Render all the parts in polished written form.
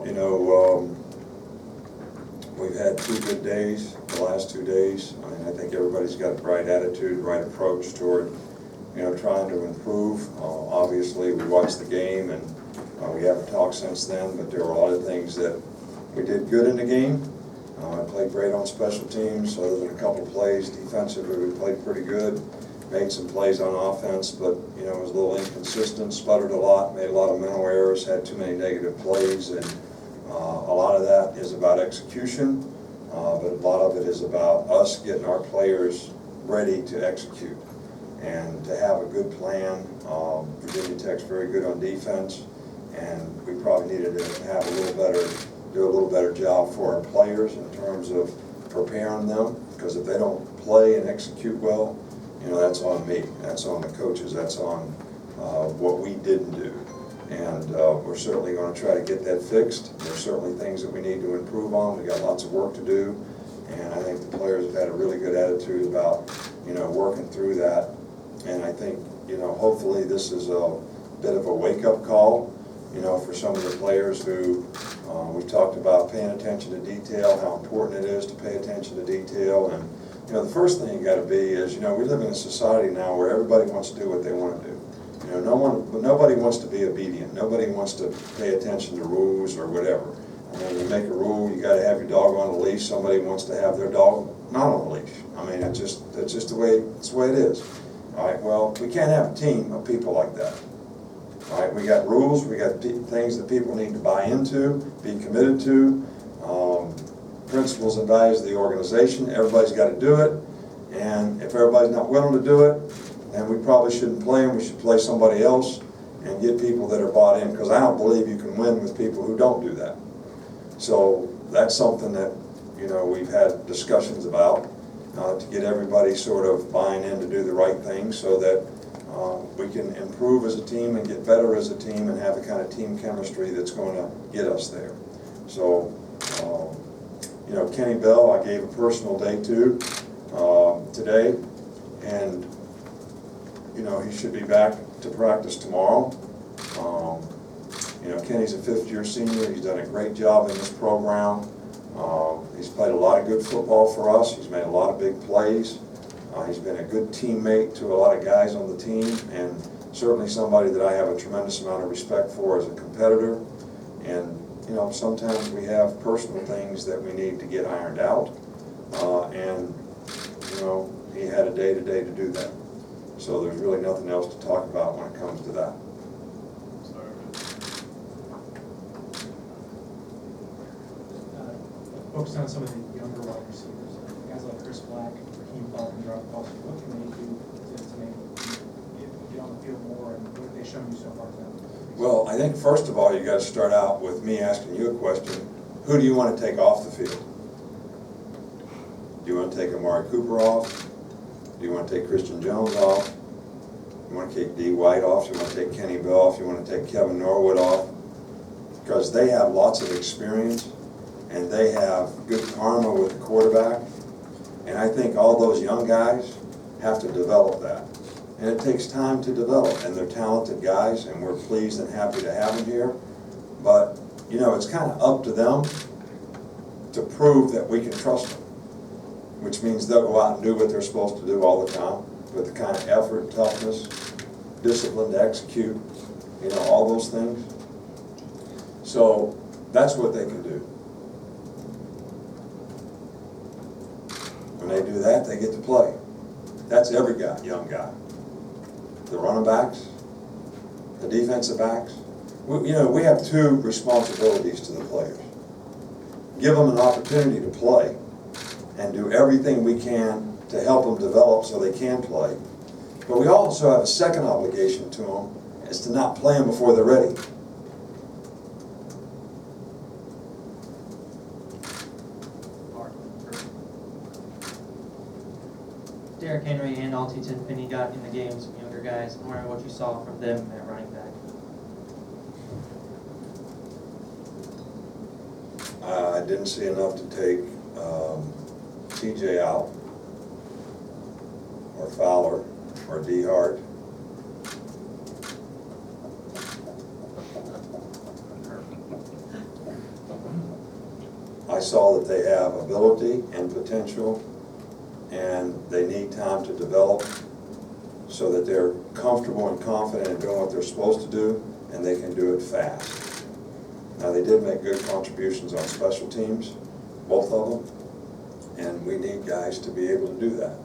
You know, we've had 2 good days, the last 2 days. I mean, I think everybody's got the right attitude, right approach toward, you know, trying to improve. Obviously, we watched the game, and we haven't talked since then, but there were a lot of things that we did good in the game. I played great on special teams, other than a couple of plays. Defensively, we played pretty good. Made some plays on offense, but, you know, it was a little inconsistent, sputtered a lot, made a lot of mental errors, had too many negative plays, and a lot of that is about execution, but a lot of it is about us getting our players ready to execute and to have a good plan. Virginia Tech's very good on defense, and we probably needed to have do a little better job for our players in terms of preparing them, because if they don't play and execute well, you know, that's on me, that's on the coaches, that's on what we didn't do. And we're certainly going to try to get that fixed. There's certainly things that we need to improve on. We got lots of work to do, and I think the players have had a really good attitude about, you know, working through that. And I think, you know, hopefully this is a bit of a wake-up call, you know, for some of the players who we've talked about paying attention to detail, how important it is to pay attention to detail. And, you know, the first thing you got to be is, you know, we live in a society now where everybody wants to do what they want to do. You know, nobody wants to be obedient. Nobody wants to pay attention to rules or whatever. I mean, you make a rule, you got to have your dog on a leash. Somebody wants to have their dog not on a leash. I mean, it's just the way it is. All right. Well, we can't have a team of people like that. All right. We got rules. We got things that people need to buy into, be committed to. Principles and values of the organization. Everybody's got to do it. And if everybody's not willing to do it, and we probably shouldn't play them. We should play somebody else and get people that are bought in, because I don't believe you can win with people who don't do that. So that's something that, you know, we've had discussions about to get everybody sort of buying in to do the right thing, so that we can improve as a team and get better as a team and have the kind of team chemistry that's going to get us there. So, you know, Kenny Bell, I gave a personal day to today, and you know, he should be back to practice tomorrow. You know, Kenny's a 5th-year senior. He's done a great job in this program. He's played a lot of good football for us. He's made a lot of big plays. He's been a good teammate to a lot of guys on the team, and certainly somebody that I have a tremendous amount of respect for as a competitor. And, you know, sometimes we have personal things that we need to get ironed out. And, you know, he had a day today to do that. So there's really nothing else to talk about when it comes to that. Focus on some of the younger wide receivers, guys like Chris Black, Raheem Falcon, drop balls. What can they do to make get on the field more, and what have they shown you so far? Well, I think first of all, you got to start out with me asking you a question. Who do you want to take off the field? Do you want to take Amari Cooper off? Do you want to take Christian Jones off? You want to take D. White off? You want to take Kenny Bell off? You want to take Kevin Norwood off? Because they have lots of experience, and they have good karma with the quarterback. And I think all those young guys have to develop that. And it takes time to develop, and they're talented guys, and we're pleased and happy to have them here. But, you know, it's kind of up to them to prove that we can trust them, which means they'll go out and do what they're supposed to do all the time with the kind of effort, toughness, discipline to execute, you know, all those things. So that's what they can do. When they do that, they get to play. That's every guy, young guy. The running backs, the defensive backs. You know, we have 2 responsibilities to the players. Give them an opportunity to play and do everything we can to help them develop so they can play. But we also have a second obligation to them, is to not play them before they're ready. Derrick Henry and Alton Finney got in the game, some younger guys. I'm wondering what you saw from them at running back. I didn't see enough to take TJ out, or Fowler, or D. Hart. I saw that they have ability and potential, and they need time to develop so that they're comfortable and confident in doing what they're supposed to do, and they can do it fast. Now, they did make good contributions on special teams, both of them, and we need guys to be able to do that.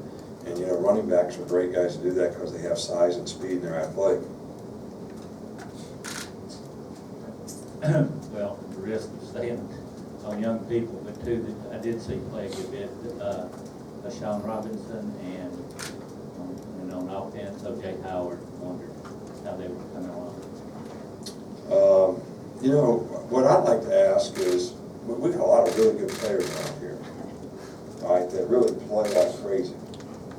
And you know, running backs are great guys to do that because they have size and speed and they're athletic. Well, the risk of staying on young people, but two that I did see play a good bit, Sean Robinson and on offense, O.J. Howard. Wondered how they were coming along. You know, what I'd like to ask is, we got a lot of really good players around here, all right, that really play like crazy.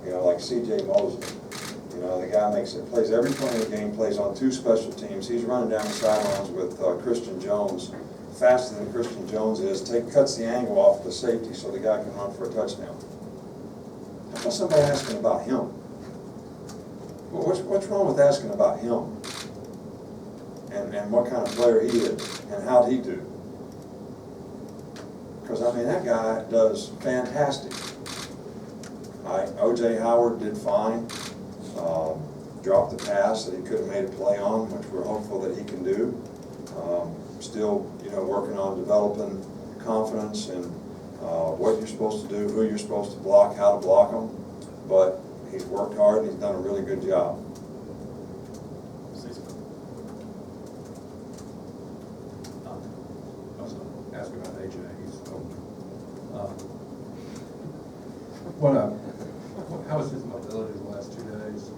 You know, like C.J. Mosley. You know, the guy plays every play in the game, plays on 2 special teams. He's running down the sidelines with Christian Jones, faster than Christian Jones is, cuts the angle off the safety so the guy can run for a touchdown. How about somebody asking about him? Well, what's wrong with asking about him? And what kind of player he is, and how'd he do? Because, I mean, that guy does fantastic. O.J. Howard did fine. Dropped the pass that he could have made a play on, which we're hopeful that he can do. Still, you know, working on developing confidence and what you're supposed to do, who you're supposed to block, how to block them. But he's worked hard and he's done a really good job. I was going to ask about AJ. He's open. How was his mobility the last 2 days?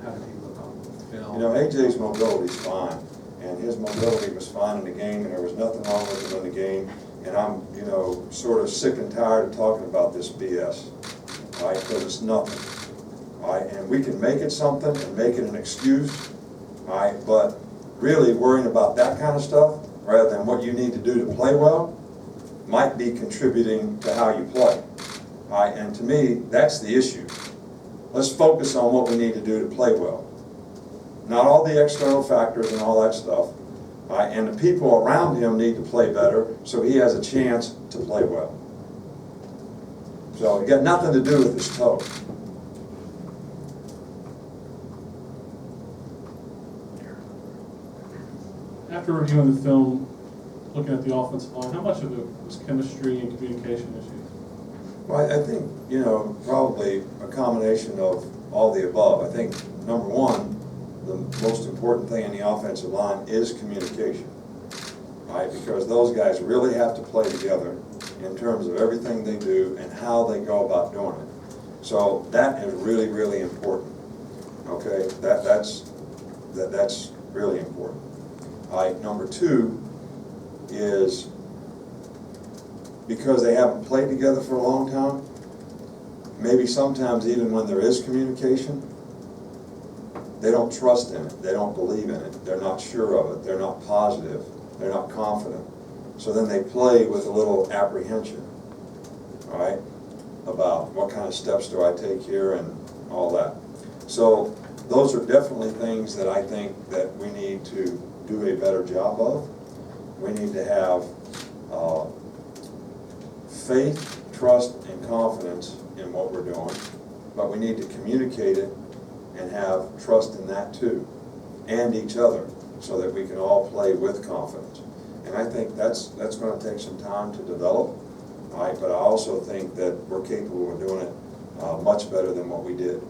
How did he look on film? You know, AJ's mobility's fine, and his mobility was fine in the game, and there was nothing wrong with him in the game. And I'm, you know, sort of sick and tired of talking about this BS, all right, because it's nothing, all right? And we can make it something and make it an excuse, all right, but really worrying about that kind of stuff rather than what you need to do to play well might be contributing to how you play, all right? And to me, that's the issue. Let's focus on what we need to do to play well. Not all the external factors and all that stuff. All right? And the people around him need to play better so he has a chance to play well. So it got nothing to do with his toe. After reviewing the film, looking at the offensive line, how much of it was chemistry and communication issues? Well, I think, you know, probably a combination of all the above. I think, number one, the most important thing in the offensive line is communication, right? Because those guys really have to play together in terms of everything they do and how they go about doing it. So that is really, really important, okay? That's really important. All right, number two is, because they haven't played together for a long time, maybe sometimes even when there is communication, they don't trust in it, they don't believe in it, they're not sure of it, they're not positive, they're not confident. So then they play with a little apprehension, all right, about what kind of steps do I take here and all that. So those are definitely things that I think that we need to do a better job of. We need to have faith, trust, and confidence in what we're doing, but we need to communicate it and have trust in that too, and each other, so that we can all play with confidence. And I think that's going to take some time to develop, all right, but I also think that we're capable of doing it much better than what we did.